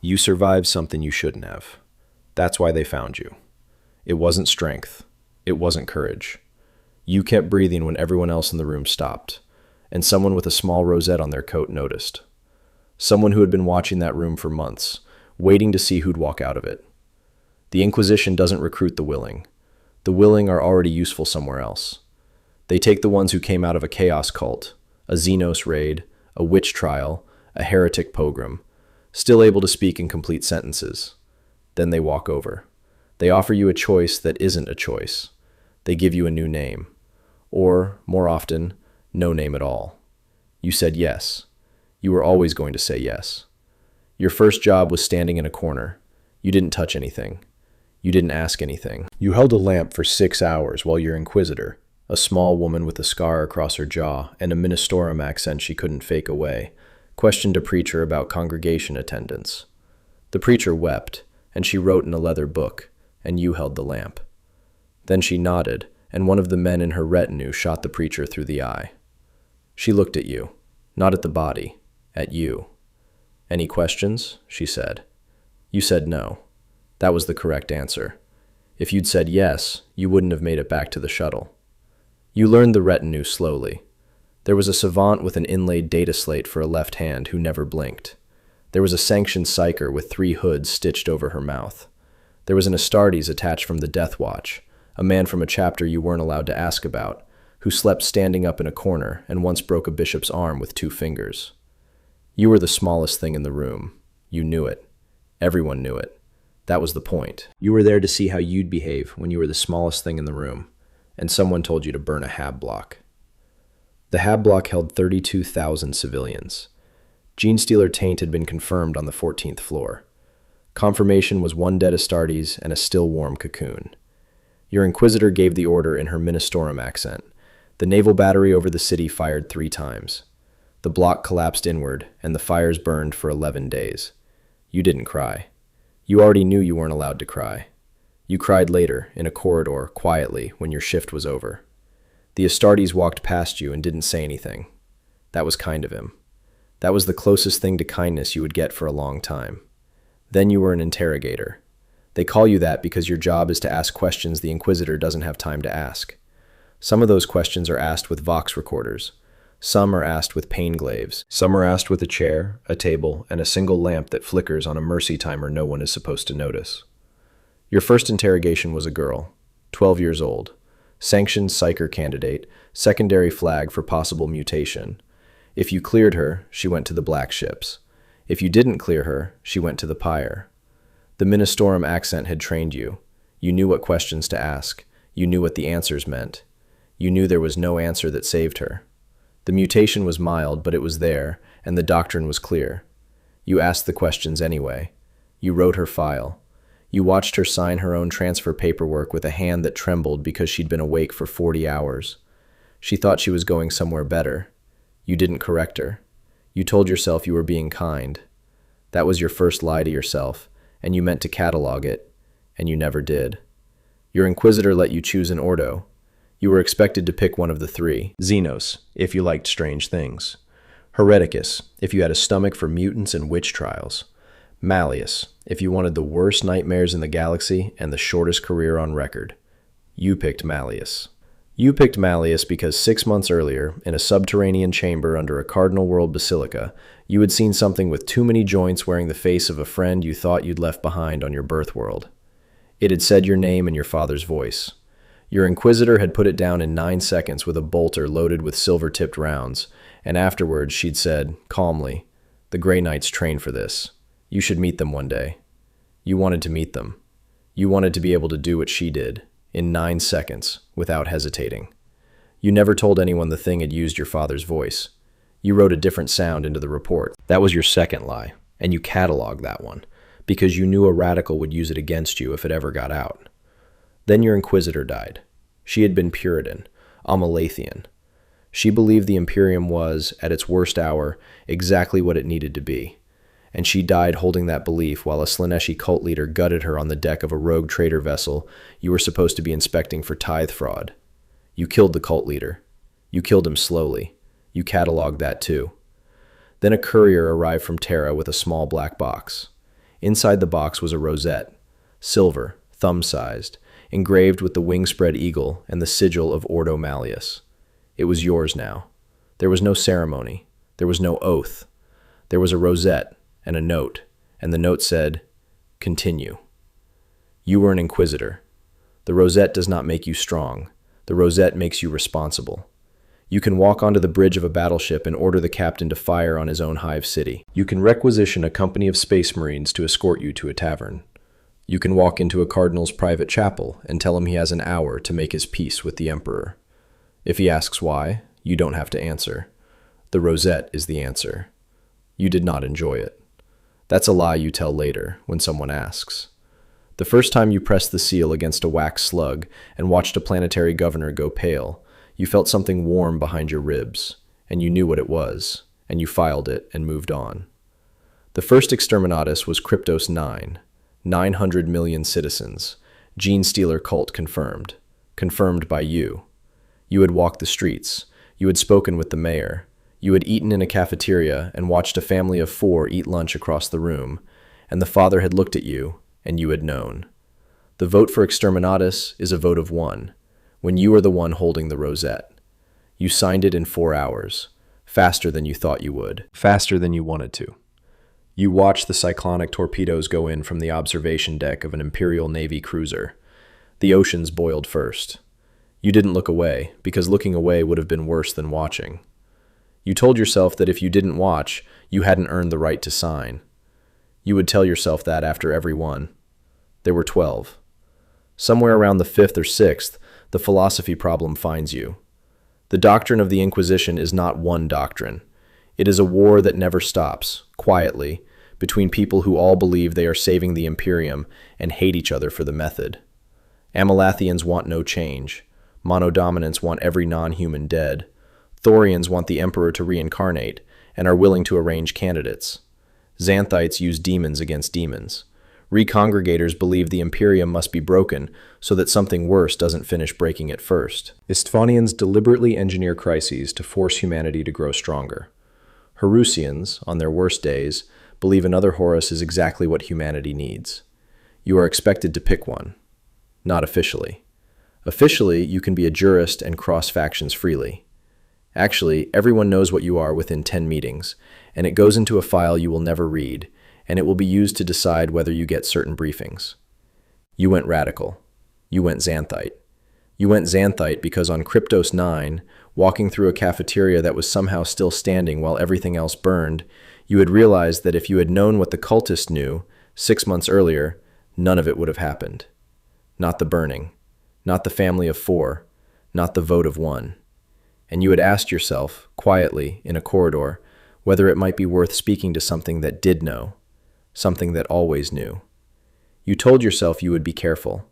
You survived something you shouldn't have. That's why they found you. It wasn't strength. It wasn't courage. You kept breathing when everyone else in the room stopped, and someone with a small rosette on their coat noticed. Someone who had been watching that room for months, waiting to see who'd walk out of it. The Inquisition doesn't recruit the willing. The willing are already useful somewhere else. They take the ones who came out of a chaos cult, a Xenos raid, a witch trial, a heretic pogrom, still able to speak in complete sentences. Then they walk over. They offer you a choice that isn't a choice. They give you a new name. Or, more often, no name at all. You said yes. You were always going to say yes. Your first job was standing in a corner. You didn't touch anything. You didn't ask anything. You held a lamp for 6 hours while your Inquisitor, a small woman with a scar across her jaw and a Ministorum accent she couldn't fake away, questioned a preacher about congregation attendance. The preacher wept, and she wrote in a leather book, and you held the lamp. Then she nodded, and one of the men in her retinue shot the preacher through the eye. She looked at you, not at the body, at you. "Any questions?" she said. You said no. That was the correct answer. If you'd said yes, you wouldn't have made it back to the shuttle. You learned the retinue slowly. There was a savant with an inlaid data slate for a left hand who never blinked. There was a sanctioned psyker with 3 hoods stitched over her mouth. There was an Astartes attached from the Death Watch, a man from a chapter you weren't allowed to ask about, who slept standing up in a corner and once broke a bishop's arm with 2 fingers. You were the smallest thing in the room. You knew it. Everyone knew it. That was the point. You were there to see how you'd behave when you were the smallest thing in the room, and someone told you to burn a Hab-Block. The Hab-Block held 32,000 civilians. Genestealer taint had been confirmed on the 14th floor. Confirmation was 1 dead Astartes and a still warm cocoon. Your Inquisitor gave the order in her Ministorum accent. The naval battery over the city fired 3 times. The block collapsed inward, and the fires burned for 11 days. You didn't cry. You already knew you weren't allowed to cry. You cried later, in a corridor, quietly, when your shift was over. The Astartes walked past you and didn't say anything. That was kind of him. That was the closest thing to kindness you would get for a long time. Then you were an interrogator. They call you that because your job is to ask questions the Inquisitor doesn't have time to ask. Some of those questions are asked with Vox recorders. Some are asked with pain glaives. Some are asked with a chair, a table, and a single lamp that flickers on a mercy timer no one is supposed to notice. Your first interrogation was a girl, 12 years old, sanctioned psyker candidate, secondary flag for possible mutation. If you cleared her, she went to the black ships. If you didn't clear her, she went to the pyre. The Ministorum accent had trained you. You knew what questions to ask. You knew what the answers meant. You knew there was no answer that saved her. The mutation was mild, but it was there, and the doctrine was clear. You asked the questions anyway. You wrote her file. You watched her sign her own transfer paperwork with a hand that trembled because she'd been awake for 40 hours. She thought she was going somewhere better. You didn't correct her. You told yourself you were being kind. That was your first lie to yourself, and you meant to catalog it, and you never did. Your Inquisitor let you choose an Ordo. You were expected to pick one of the 3. Xenos, if you liked strange things. Hereticus, if you had a stomach for mutants and witch trials. Malleus, if you wanted the worst nightmares in the galaxy and the shortest career on record. You picked Malleus. You picked Malleus because 6 months earlier, in a subterranean chamber under a Cardinal World Basilica, you had seen something with too many joints wearing the face of a friend you thought you'd left behind on your birth world. It had said your name in your father's voice. Your Inquisitor had put it down in 9 seconds with a bolter loaded with silver-tipped rounds, and afterwards she'd said, calmly, "The Grey Knights train for this. You should meet them one day." You wanted to meet them. You wanted to be able to do what she did, in 9 seconds, without hesitating. You never told anyone the thing had used your father's voice. You wrote a different sound into the report. That was your second lie, and you cataloged that one, because you knew a radical would use it against you if it ever got out. Then your Inquisitor died. She had been Puritan, Amalathian. She believed the Imperium was, at its worst hour, exactly what it needed to be. And she died holding that belief while a Slaneshi cult leader gutted her on the deck of a rogue trader vessel you were supposed to be inspecting for tithe fraud. You killed the cult leader. You killed him slowly. You cataloged that too. Then a courier arrived from Terra with a small black box. Inside the box was a rosette, silver, thumb-sized, engraved with the wing-spread eagle and the sigil of Ordo Malleus. It was yours now. There was no ceremony. There was no oath. There was a rosette and a note, and the note said, "Continue." You were an Inquisitor. The rosette does not make you strong. The rosette makes you responsible. You can walk onto the bridge of a battleship and order the captain to fire on his own hive city. You can requisition a company of space marines to escort you to a tavern. You can walk into a cardinal's private chapel and tell him he has an hour to make his peace with the emperor. If he asks why, you don't have to answer. The rosette is the answer. You did not enjoy it. That's a lie you tell later when someone asks. The first time you pressed the seal against a wax slug and watched a planetary governor go pale, you felt something warm behind your ribs, and you knew what it was, and you filed it and moved on. The first Exterminatus was Kryptos IX, 900 million citizens, gene stealer cult confirmed by you. You had walked the streets, you had spoken with the mayor, you had eaten in a cafeteria and watched a family of 4 eat lunch across the room, and the father had looked at you, and you had known. The vote for Exterminatus is a vote of 1, when you are the one holding the rosette. You signed it in 4 hours, faster than you thought you would, faster than you wanted to. You watched the cyclonic torpedoes go in from the observation deck of an Imperial Navy cruiser. The oceans boiled first. You didn't look away, because looking away would have been worse than watching. You told yourself that if you didn't watch, you hadn't earned the right to sign. You would tell yourself that after every one. There were 12. Somewhere around the 5th or 6th, the philosophy problem finds you. The doctrine of the Inquisition is not one doctrine. It is a war that never stops, quietly, between people who all believe they are saving the Imperium and hate each other for the method. Amalathians want no change. Monodominants want every non-human dead. Thorians want the Emperor to reincarnate and are willing to arrange candidates. Xanthites use demons against demons. Recongregators believe the Imperium must be broken so that something worse doesn't finish breaking it first. Istvanians deliberately engineer crises to force humanity to grow stronger. Harusians, on their worst days, believe another Horus is exactly what humanity needs. You are expected to pick one. Not officially. Officially, you can be a jurist and cross factions freely. Actually, everyone knows what you are within 10 meetings, and it goes into a file you will never read, and it will be used to decide whether you get certain briefings. You went radical. You went Xanthite. You went Xanthite because on Kryptos IX, walking through a cafeteria that was somehow still standing while everything else burned, you had realized that if you had known what the cultist knew 6 months earlier, none of it would have happened. Not the burning. Not the family of 4. Not the vote of 1. And you had asked yourself, quietly, in a corridor, whether it might be worth speaking to something that did know, something that always knew. You told yourself you would be careful.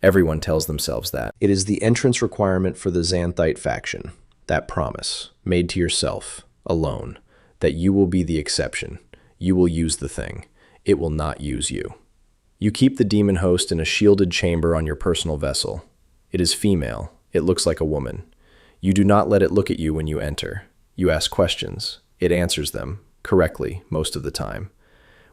Everyone tells themselves that. It is the entrance requirement for the Xanthite faction, that promise, made to yourself, alone, that you will be the exception. You will use the thing. It will not use you. You keep the demon host in a shielded chamber on your personal vessel. It is female. It looks like a woman. You do not let it look at you when you enter. You ask questions. It answers them, correctly, most of the time.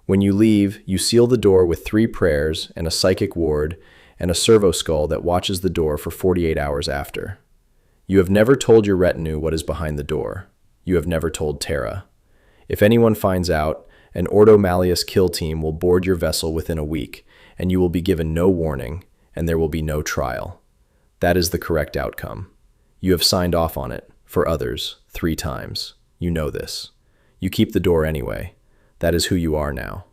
When you leave, you seal the door with 3 prayers and a psychic ward and a servo skull that watches the door for 48 hours after. You have never told your retinue what is behind the door. You have never told Terra. If anyone finds out, an Ordo Malleus kill team will board your vessel within a week, and you will be given no warning, and there will be no trial. That is the correct outcome. You have signed off on it, for others, 3 times. You know this. You keep the door anyway. That is who you are now.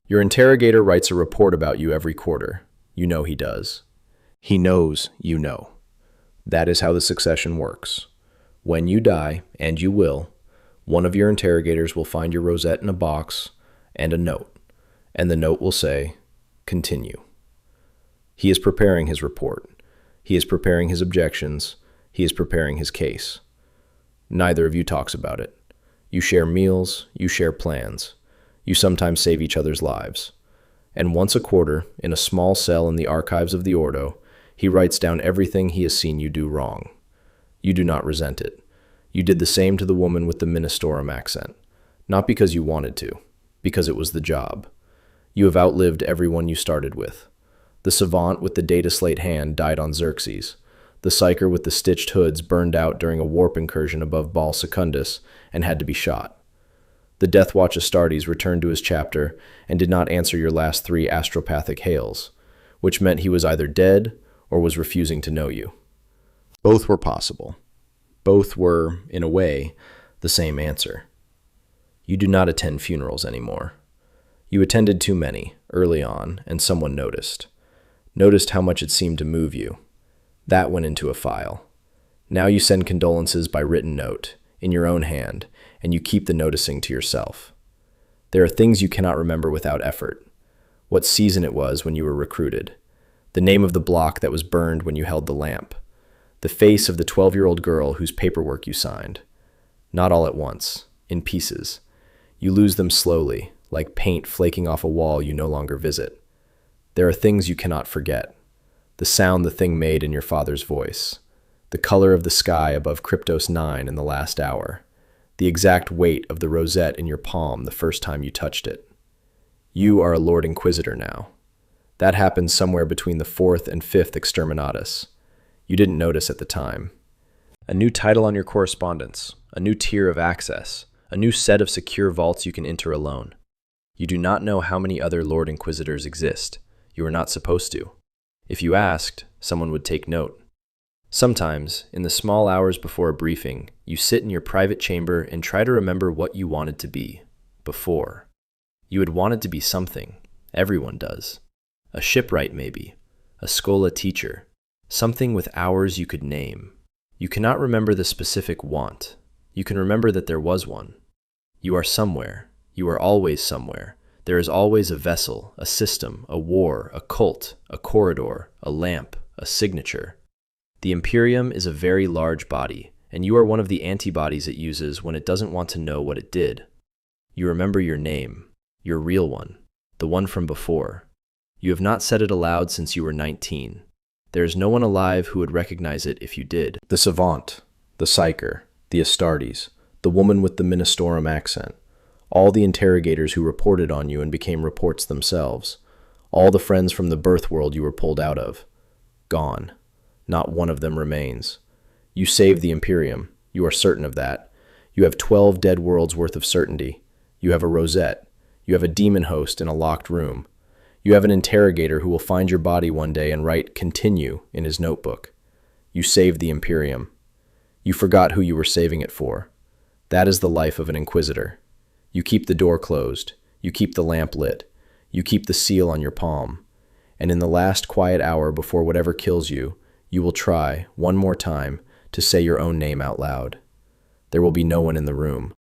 Your interrogator writes a report about you every quarter. You know he does. He knows you know. That is how the succession works. When you die, and you will, one of your interrogators will find your rosette in a box and a note, and the note will say, "Continue." He is preparing his report. He is preparing his objections. He is preparing his case. Neither of you talks about it. You share meals, you share plans. You sometimes save each other's lives. And once a quarter, in a small cell in the archives of the Ordo, he writes down everything he has seen you do wrong. You do not resent it. You did the same to the woman with the Ministorum accent. Not because you wanted to, because it was the job. You have outlived everyone you started with. The savant with the data slate hand died on Xerxes. The psyker with the stitched hoods burned out during a warp incursion above Bal Secundus and had to be shot. The Deathwatch Astartes returned to his chapter and did not answer your last 3 astropathic hails, which meant he was either dead or was refusing to know you. Both were possible. Both were, in a way, the same answer. You do not attend funerals anymore. You attended too many, early on, and someone noticed. Noticed how much it seemed to move you. That went into a file. Now you send condolences by written note, in your own hand, and you keep the noticing to yourself. There are things you cannot remember without effort. What season it was when you were recruited. The name of the block that was burned when you held the lamp. The face of the 12-year-old girl whose paperwork you signed. Not all at once, in pieces. You lose them slowly, like paint flaking off a wall you no longer visit. There are things you cannot forget. The sound the thing made in your father's voice. The color of the sky above Kryptos IX in the last hour. The exact weight of the rosette in your palm the first time you touched it. You are a Lord Inquisitor now. That happened somewhere between the 4th and 5th Exterminatus. You didn't notice at the time. A new title on your correspondence, a new tier of access, a new set of secure vaults you can enter alone. You do not know how many other Lord Inquisitors exist. You are not supposed to. If you asked, someone would take note. Sometimes, in the small hours before a briefing, you sit in your private chamber and try to remember what you wanted to be, before. You had wanted to be something. Everyone does. A shipwright, maybe. A Schola teacher. Something with hours you could name. You cannot remember the specific want. You can remember that there was one. You are somewhere. You are always somewhere. There is always a vessel, a system, a war, a cult, a corridor, a lamp, a signature. The Imperium is a very large body, and you are one of the antibodies it uses when it doesn't want to know what it did. You remember your name, your real one, the one from before. You have not said it aloud since you were 19. There is no one alive who would recognize it if you did. The savant, the psyker, the Astartes, the woman with the Ministorum accent, all the interrogators who reported on you and became reports themselves, all the friends from the birth world you were pulled out of. Gone. Not one of them remains. You saved the Imperium. You are certain of that. You have 12 dead worlds worth of certainty. You have a rosette. You have a demon host in a locked room. You have an interrogator who will find your body one day and write "continue" in his notebook. You saved the Imperium. You forgot who you were saving it for. That is the life of an Inquisitor. You keep the door closed. You keep the lamp lit. You keep the seal on your palm. And in the last quiet hour before whatever kills you, you will try, one more time, to say your own name out loud. There will be no one in the room.